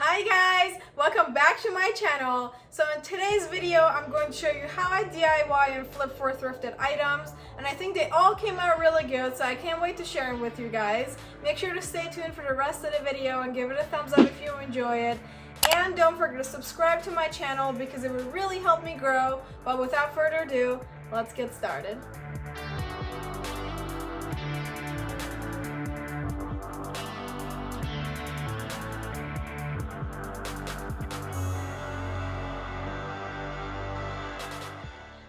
Hi guys! Welcome back to my channel. So in today's video, I'm going to show you how I DIY and flip for thrifted items. And I think they all came out really good, so I can't wait to share them with you guys. Make sure to stay tuned for the rest of the video and give it a thumbs up if you enjoy it. And don't forget to subscribe to my channel because it would really help me grow. But without further ado, let's get started.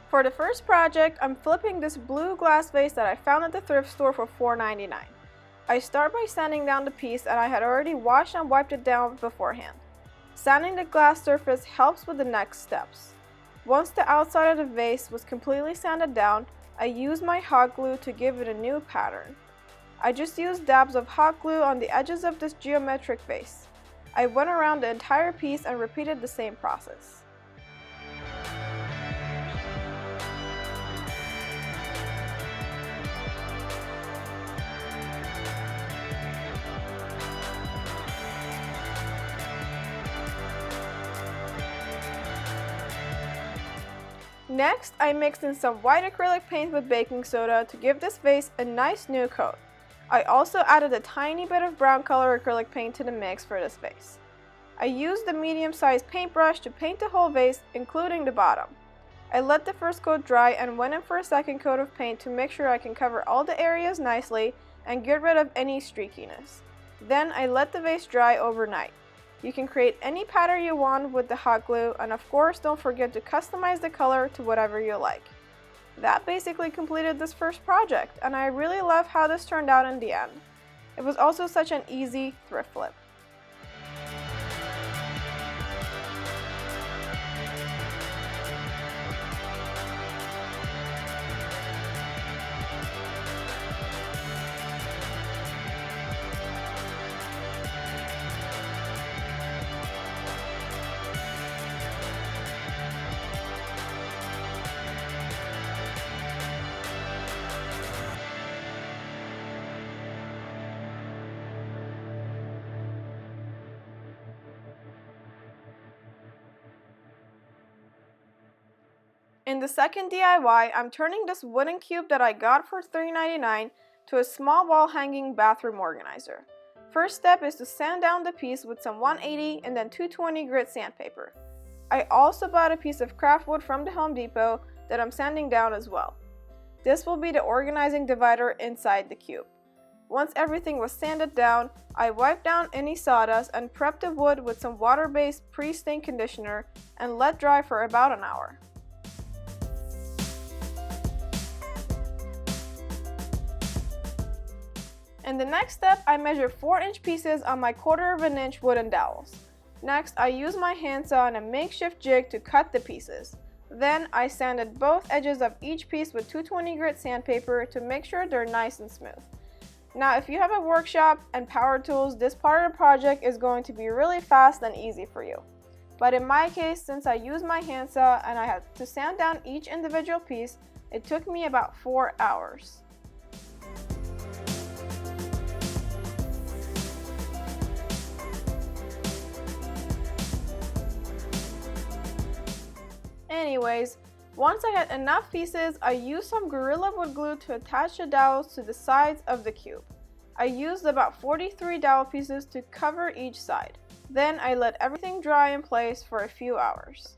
For the first project, I'm flipping this blue glass vase that I found at the thrift store for $4.99. I start by sanding down the piece, and I had already washed and wiped it down beforehand. Sanding the glass surface helps with the next steps. Once the outside of the vase was completely sanded down, I used my hot glue to give it a new pattern. I just used dabs of hot glue on the edges of this geometric vase. I went around the entire piece and repeated the same process. Next, I mixed in some white acrylic paint with baking soda to give this vase a nice new coat. I also added a tiny bit of brown color acrylic paint to the mix for this vase. I used the medium-sized paintbrush to paint the whole vase, including the bottom. I let the first coat dry and went in for a second coat of paint to make sure I can cover all the areas nicely and get rid of any streakiness. Then I let the vase dry overnight. You can create any pattern you want with the hot glue, and of course don't forget to customize the color to whatever you like. That basically completed this first project, and I really love how this turned out in the end. It was also such an easy thrift flip. In the second DIY, I'm turning this wooden cube that I got for $3.99 to a small wall hanging bathroom organizer. First step is to sand down the piece with some 180 and then 220 grit sandpaper. I also bought a piece of craft wood from the Home Depot that I'm sanding down as well. This will be the organizing divider inside the cube. Once everything was sanded down, I wiped down any sawdust and prepped the wood with some water-based pre-stain conditioner and let dry for about an hour. In the next step, I measured 4-inch pieces on my 1/4 inch wooden dowels. Next, I used my handsaw and a makeshift jig to cut the pieces. Then, I sanded both edges of each piece with 220 grit sandpaper to make sure they're nice and smooth. Now, if you have a workshop and power tools, this part of the project is going to be really fast and easy for you. But in my case, since I used my handsaw and I had to sand down each individual piece, it took me about 4 hours. Anyways, once I had enough pieces, I used some Gorilla Wood glue to attach the dowels to the sides of the cube. I used about 43 dowel pieces to cover each side. Then I let everything dry in place for a few hours.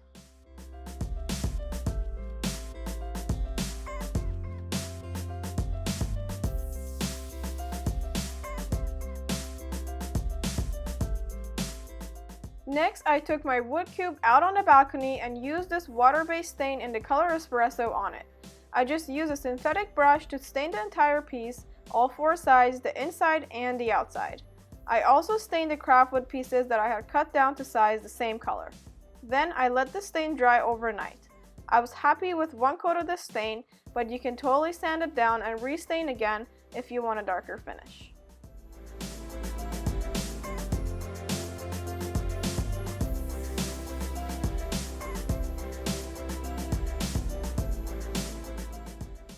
Next, I took my wood cube out on the balcony and used this water-based stain in the color espresso on it. I just used a synthetic brush to stain the entire piece, all 4 sides, the inside and the outside. I also stained the craft wood pieces that I had cut down to size the same color. Then I let the stain dry overnight. I was happy with 1 coat of the stain, but you can totally sand it down and restain again if you want a darker finish.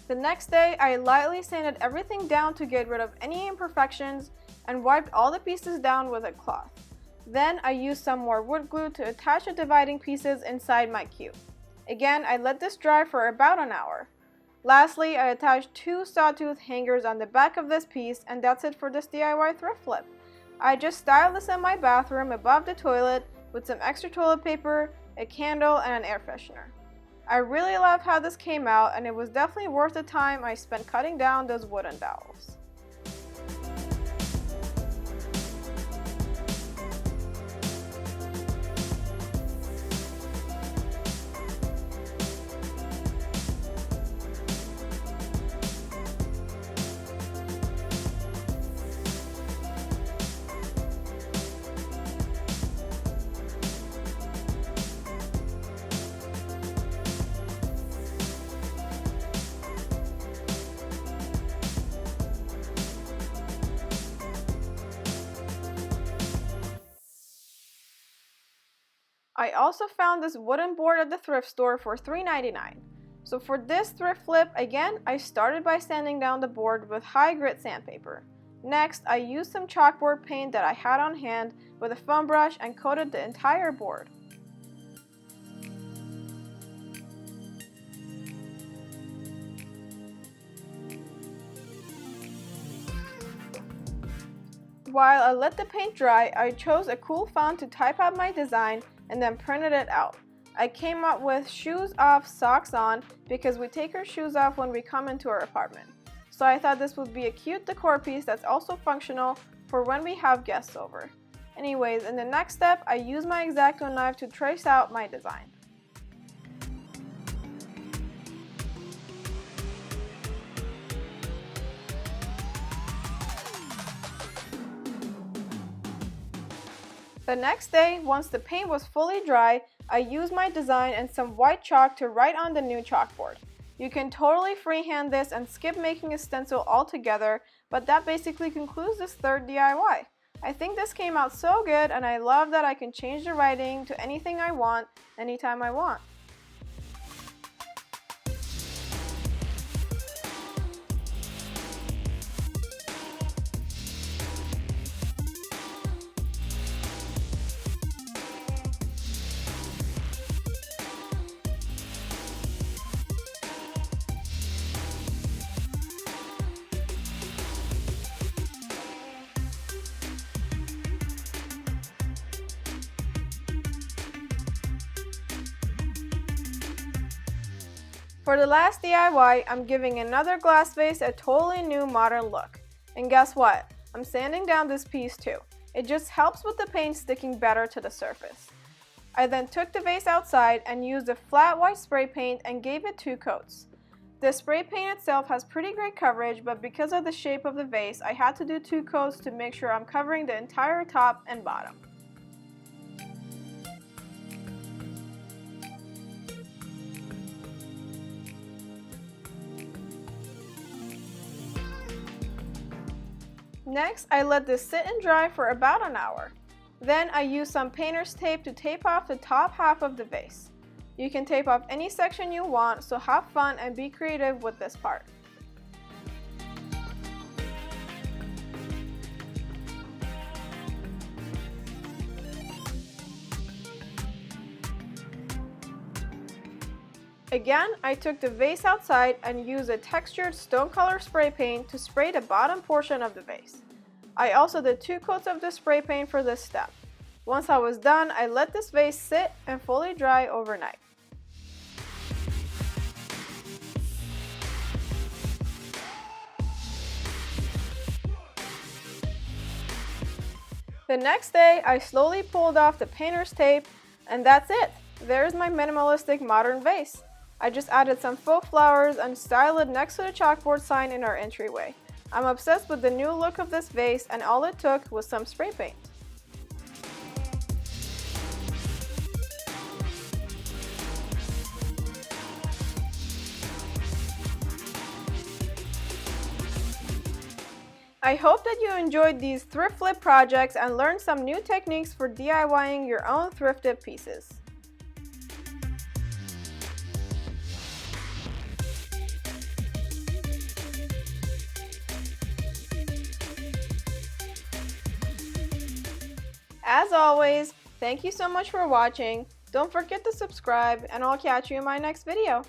The next day, I lightly sanded everything down to get rid of any imperfections and wiped all the pieces down with a cloth. Then I used some more wood glue to attach the dividing pieces inside my cube. Again, I let this dry for about an hour. Lastly, I attached 2 sawtooth hangers on the back of this piece, and that's it for this DIY thrift flip. I just styled this in my bathroom above the toilet with some extra toilet paper, a candle, and an air freshener. I really love how this came out, and it was definitely worth the time I spent cutting down those wooden dowels. I also found this wooden board at the thrift store for $3.99. So for this thrift flip, again, I started by sanding down the board with high grit sandpaper. Next, I used some chalkboard paint that I had on hand with a foam brush and coated the entire board. While I let the paint dry, I chose a cool font to type out my design and then printed it out. I came up with shoes off, socks on because we take our shoes off when we come into our apartment. So I thought this would be a cute decor piece that's also functional for when we have guests over. Anyways, in the next step, I used my X-Acto knife to trace out my design. The next day, once the paint was fully dry, I used my design and some white chalk to write on the new chalkboard. You can totally freehand this and skip making a stencil altogether, but that basically concludes this third DIY. I think this came out so good, and I love that I can change the writing to anything I want, anytime I want. For the last DIY, I'm giving another glass vase a totally new modern look. And guess what? I'm sanding down this piece too. It just helps with the paint sticking better to the surface. I then took the vase outside and used a flat white spray paint and gave it 2 coats. The spray paint itself has pretty great coverage, but because of the shape of the vase, I had to do 2 coats to make sure I'm covering the entire top and bottom. Next, I let this sit and dry for about an hour. Then I used some painter's tape to tape off the top half of the vase. You can tape off any section you want, so have fun and be creative with this part. Again, I took the vase outside and used a textured stone color spray paint to spray the bottom portion of the vase. I also did 2 coats of the spray paint for this step. Once I was done, I let this vase sit and fully dry overnight. The next day, I slowly pulled off the painter's tape, and that's it. There's my minimalistic modern vase. I just added some faux flowers and styled it next to the chalkboard sign in our entryway. I'm obsessed with the new look of this vase, and all it took was some spray paint. I hope that you enjoyed these thrift flip projects and learned some new techniques for DIYing your own thrifted pieces. As always, thank you so much for watching. Don't forget to subscribe, and I'll catch you in my next video.